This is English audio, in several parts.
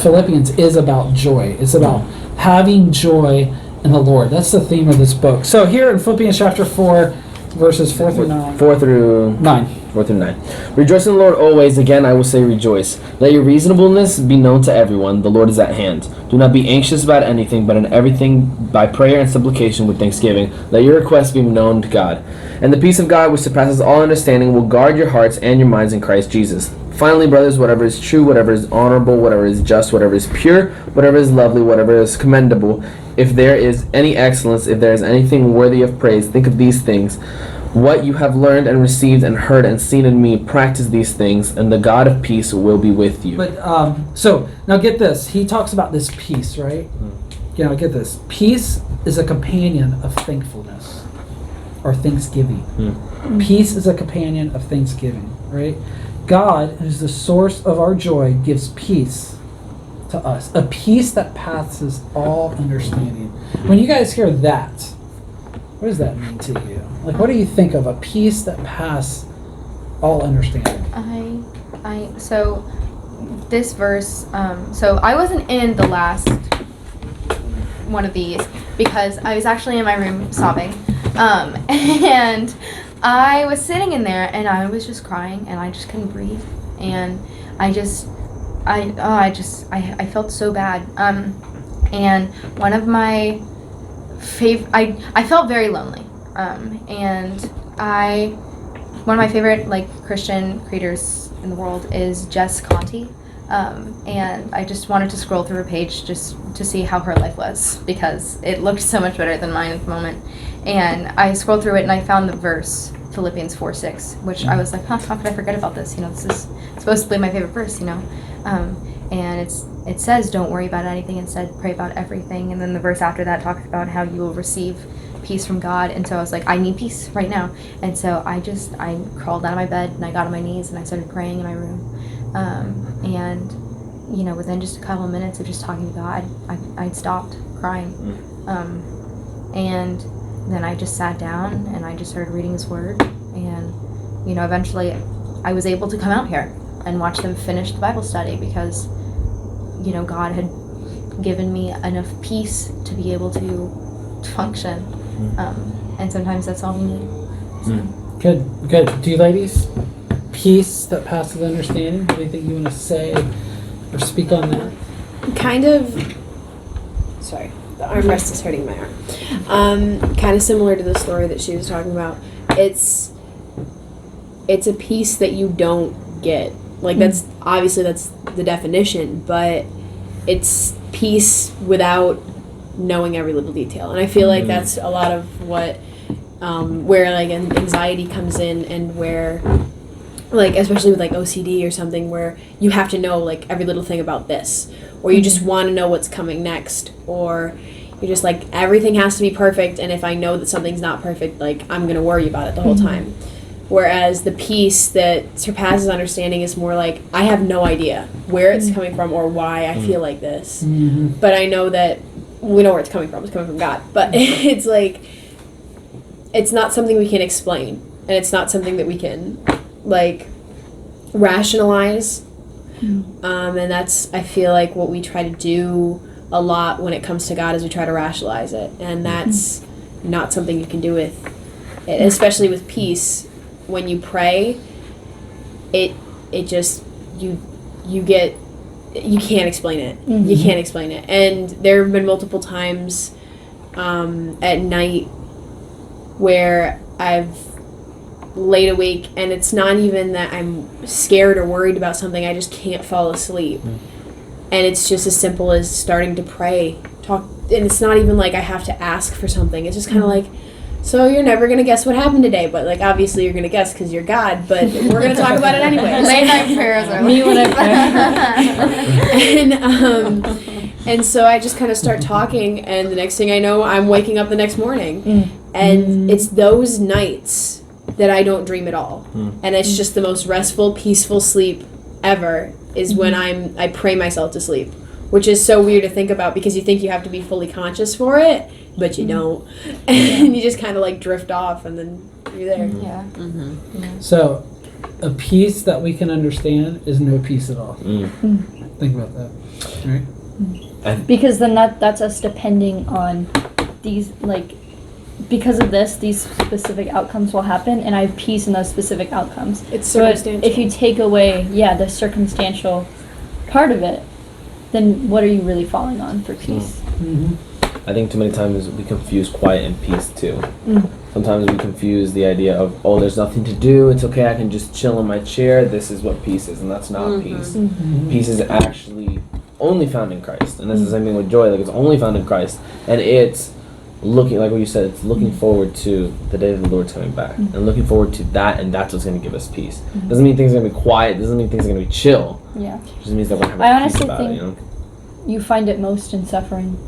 Philippians is about joy. It's about having joy in the Lord. That's the theme of this book. So here in Philippians chapter 4, verses 4 through 9. 4 through 9. 4 through 9. Rejoice in the Lord always. Again, I will say rejoice. Let your reasonableness be known to everyone. The Lord is at hand. Do not be anxious about anything, but in everything by prayer and supplication with thanksgiving. Let your requests be known to God. And the peace of God, which surpasses all understanding, will guard your hearts and your minds in Christ Jesus. Finally, brothers, whatever is true, whatever is honorable, whatever is just, whatever is pure, whatever is lovely, whatever is commendable, if there is any excellence, if there is anything worthy of praise, think of these things. What you have learned and received and heard and seen in me, practice these things, and the God of peace will be with you. But so now get this. He talks about this peace, right? You know, get this. Peace is a companion of thankfulness or thanksgiving. Peace is a companion of thanksgiving, right? God, who's the source of our joy, gives peace to us. A peace that passes all understanding. When you guys hear that, what does that mean to you? Like, what do you think of a peace that passes all understanding? So this verse, so I wasn't in the last one of these because I was actually in my room sobbing. And I was sitting in there and I was just crying and I just couldn't breathe. And I felt so bad. And one of my I felt very lonely. And one of my favorite Christian creators in the world is Jess Conte. And I just wanted to scroll through her page just to see how her life was because it looked so much better than mine at the moment. And I scrolled through it and I found the verse Philippians 4:6, which I was like, how could I forget about this? You know, this is supposed to be my favorite verse, you know. And it says, don't worry about anything, instead pray about everything. And then the verse after that talks about how you will receive peace from God. And so I was like, I need peace right now. And so I crawled out of my bed and I got on my knees and I started praying in my room. And, you know, within just a couple of minutes of just talking to God, I'd stopped crying. And then I just sat down and I just started reading His Word. And, you know, eventually I was able to come out here and watch them finish the Bible study because, you know, God had given me enough peace to be able to function. And sometimes that's all we need. So. Good. Do you ladies? Peace that passes understanding? Anything you want to say or speak on that? Kind of. Sorry, the armrest is hurting my arm. Kind of similar to the story that she was talking about. It's a peace that you don't get. Like that's the definition, but it's peace without knowing every little detail. And I feel like that's a lot of what where anxiety comes in, and where especially with OCD or something, where you have to know every little thing about this, or you just want to know what's coming next, or you're just everything has to be perfect, and if I know that something's not perfect, I'm gonna worry about it the whole time. Whereas the peace that surpasses understanding is more I have no idea where it's coming from or why I feel like this, but I know that we know where it's coming from. It's coming from God. But it's it's not something we can explain, and it's not something that we can rationalize. And that's, I feel what we try to do a lot when it comes to God, is we try to rationalize it, and that's not something you can do with it, especially with peace. When you pray, it just you can't explain it. You can't explain it. And there have been multiple times at night where I've laid awake, and it's not even that I'm scared or worried about something, I just can't fall asleep. And it's just as simple as starting to pray, talk, and it's not even I have to ask for something. It's just kind of so you're never going to guess what happened today, but obviously you're going to guess because you're God, but we're going to talk about it anyway. Late night prayers are me when I pray. And so I just kind of start talking, and the next thing I know, I'm waking up the next morning. And it's those nights that I don't dream at all. And it's just the most restful, peaceful sleep ever is when I pray myself to sleep, which is so weird to think about because you think you have to be fully conscious for it, but you don't. And you just kind of drift off, and then you're there. Yeah. So a peace that we can understand is no peace at all. Think about that. Right? Because then that's us depending on these, like, because of this, these specific outcomes will happen, and I have peace in those specific outcomes. It's So circumstantial. if you take away, the circumstantial part of it, then what are you really falling on for peace? Mm-hmm. I think too many times we confuse quiet and peace too. Mm. Sometimes we confuse the idea of, oh, there's nothing to do, it's okay, I can just chill in my chair, this is what peace is, and that's not peace. Mm-hmm. Peace is actually only found in Christ, and this is the same thing with joy, like it's only found in Christ, and it's looking, like what you said, it's looking forward to the day of the Lord's coming back, and looking forward to that, and that's what's going to give us peace. Doesn't mean things are going to be quiet, doesn't mean things are going to be chill, Yeah. it just means that we're going to I have peace honestly about it, think- you know? You find it most in suffering.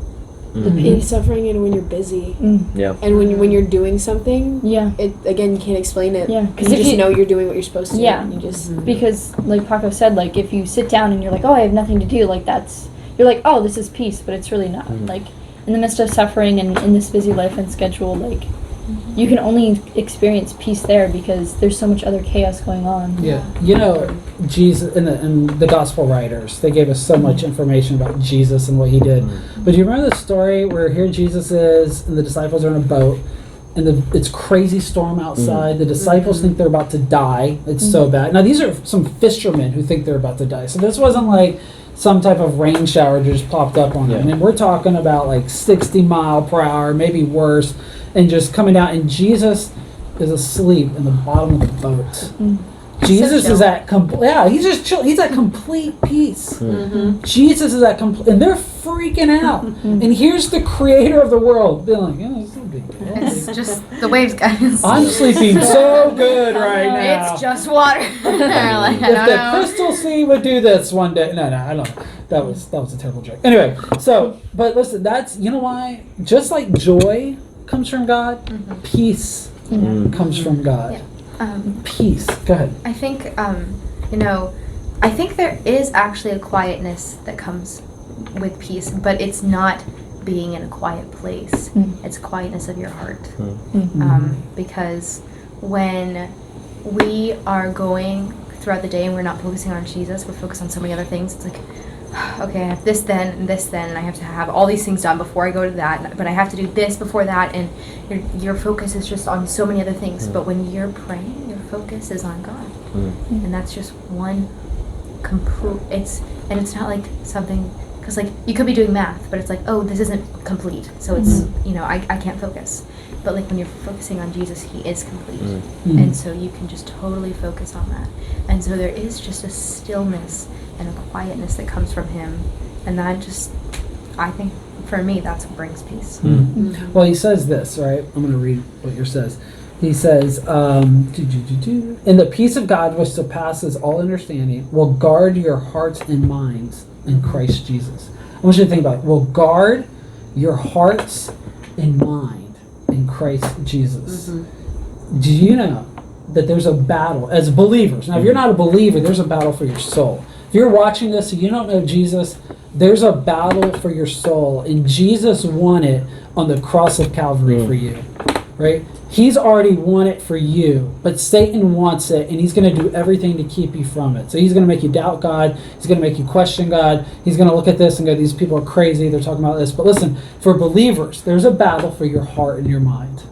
The Mhm. in peace. suffering and when you're busy Yeah. and when you're doing something, Yeah. it again you can't explain it. Yeah. You Because if just you know you're doing what you're supposed to. Yeah. And you just Because, like Paco said, like, if you sit down and you're like, oh, I have nothing to do, like, you're like, oh, this is peace, but it's really not. Mhm. Like, in the midst of suffering and in this busy life and schedule, like, you can only experience peace there because there's so much other chaos going on. Yeah, you know, Jesus and the gospel writers, they gave us so much information about Jesus and what he did. But do you remember the story where here Jesus is and the disciples are in a boat and it's crazy storm outside. The disciples think they're about to die. It's so bad. Now these are some fishermen who think they're about to die. So this wasn't like some type of rain shower just popped up on them. Yeah. And we're talking about like 60 mile per hour, maybe worse, and just coming down. And Jesus is asleep in the bottom of the boat. Jesus chill. is at he's just chill. He's at complete peace. Mm-hmm. Jesus is at complete, and they're freaking out. And here's the creator of the world being like, oh, it's no big deal. It's just the waves, guys. I'm sleeping so good right now. It's just water. They're like, I If don't the know. Crystal Sea would do this one day, no, I don't know. That was a terrible joke. Anyway, so but listen, that's you know why? Just like joy comes from God, peace comes from God. Yeah. Peace. Go ahead. I think, I think there is actually a quietness that comes with peace, but it's not being in a quiet place. It's quietness of your heart. Because when we are going throughout the day and we're not focusing on Jesus, we're focused on so many other things. It's like, okay, I have this then, and this then, and I have to have all these things done before I go to that, but I have to do this before that, and your focus is just on so many other things. But when you're praying, your focus is on God. And that's just one complete, it's not like something, because like you could be doing math, but it's like, oh, this isn't complete, so it's, I can't focus. But like when you're focusing on Jesus, he is complete. And so you can just totally focus on that. And so there is just a stillness and a quietness that comes from him. And that just, I think, for me, that's what brings peace. Well, he says this, right? I'm going to read what yours says. He says, and the peace of God which surpasses all understanding will guard your hearts and minds in Christ Jesus. I want you to think about it. Will guard your hearts and mind in Christ Jesus. Do you know that there's a battle as believers? Now, if you're not a believer, there's a battle for your soul. If you're watching this and you don't know Jesus, there's a battle for your soul, and Jesus won it on the cross of Calvary for you, right? He's already won it for you, but Satan wants it, and he's going to do everything to keep you from it. So he's going to make you doubt God. He's going to make you question God. He's going to look at this and go, these people are crazy. They're talking about this. But listen, for believers, there's a battle for your heart and your mind.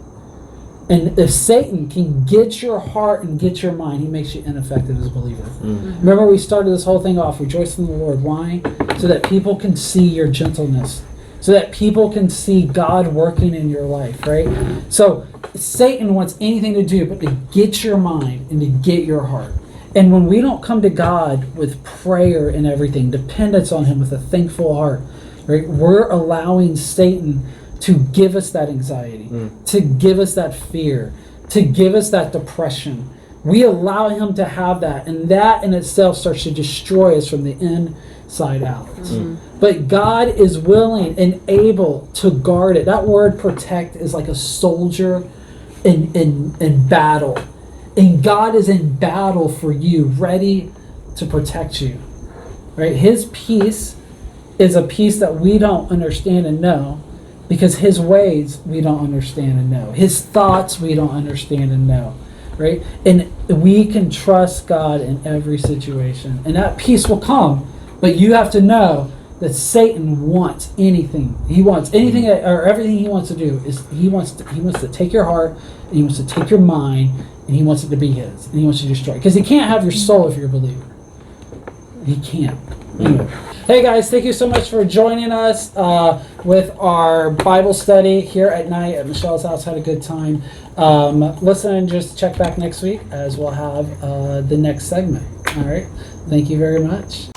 And if Satan can get your heart and get your mind, he makes you ineffective as a believer. Remember, we started this whole thing off, rejoice in the Lord. Why? So that people can see your gentleness. So that people can see God working in your life, right? So Satan wants anything to do but to get your mind and to get your heart. And when we don't come to God with prayer and everything, dependence on him with a thankful heart, right? We're allowing Satan to give us that anxiety, to give us that fear, to give us that depression. We allow him to have that, and that in itself starts to destroy us from the inside out. But God is willing and able to guard it. That word protect is like a soldier in battle. And God is in battle for you, ready to protect you. Right? His peace is a peace that we don't understand and know, because his ways we don't understand and know. His thoughts we don't understand and know. Right? And we can trust God in every situation. And that peace will come But you have to know that Satan wants anything. He wants anything or everything he wants to do is he wants to take your heart and he wants to take your mind and he wants it to be his and he wants to destroy it. Because he can't have your soul if you're a believer. He can't. Anyway. Hey guys, thank you so much for joining us with our Bible study here at night at Michelle's house. Had a good time. Listen and just check back next week as we'll have the next segment. All right. Thank you very much.